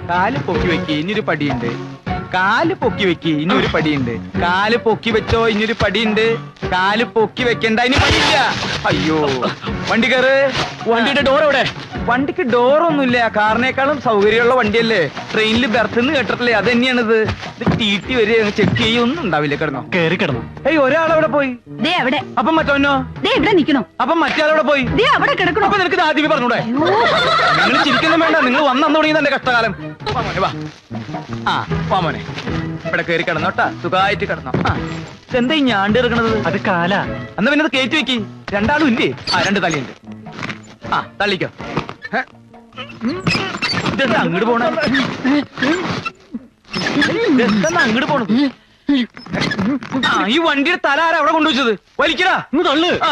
കാല് പൊക്കി വെക്കി ഇനിയൊരു പടിയുണ്ട്. കാല് പൊക്കി വെക്കി ഇനിയൊരു പടിയുണ്ട്. കാല് പൊക്കി വെച്ചോ ഇനിയൊരു പടിയുണ്ട്. കാല് പൊക്കി വെക്കണ്ട ഇനി പടിയില്ല. അയ്യോ വണ്ടി കയറ്. വണ്ടിയുടെ ഡോർ എവിടെ? വണ്ടിക്ക് ഡോറൊന്നുമില്ല. കാറിനേക്കാളും സൗകര്യമുള്ള വണ്ടിയല്ലേ. ട്രെയിനിൽ ബെർത്ത് കേട്ടിട്ടില്ലേ? അത് തന്നെയാണിത്. ഇത് ടി വരെ ചെക്ക് ചെയ്യൊന്നും ഉണ്ടാവില്ല. കിടന്നോ? കയറി കിടന്നു. ഏയ് ഒരാളവിടെ പോയി. ദേ അവിടെ. അപ്പം മറ്റോനോ? ദേ ഇവിടെ നിക്കണോ? അപ്പം മറ്റേ പോയി. ദേ അവിടെ കിടക്കണോ? അപ്പൊ നിനക്ക് ആദ്യമേ പറഞ്ഞൂടെ? നിങ്ങൾ ചിരിക്കൊന്നും വേണ്ട. നിങ്ങൾ വന്നു തുടങ്ങിയത് എന്റെ കഷ്ടകാലം. മോനെ വാ. ആ വാ മോനെ. ഇവിടെ കയറി കിടന്നോട്ടാ. സുഖമായിട്ട് കിടന്നോ. ആ എന്താ ഈ ഞാണ്ട് കിടക്കണത്? അത് കാലാ. എന്നാ പിന്നെ അത് കയറ്റി വെക്കി. രണ്ടാളും ഇല്ലേ? ആ രണ്ട് തലയുണ്ട്. ആ തള്ളിക്കോ. ഇതെന്താ അങ്ങോട്ട് പോണ? ഇതെന്താ അങ്ങോട്ട് പോണത്? ആ ഈ വണ്ടിയുടെ തല ആരാ അവിടെ കൊണ്ടുവച്ചത്? വലിക്കടാ. തള്ളു. ആ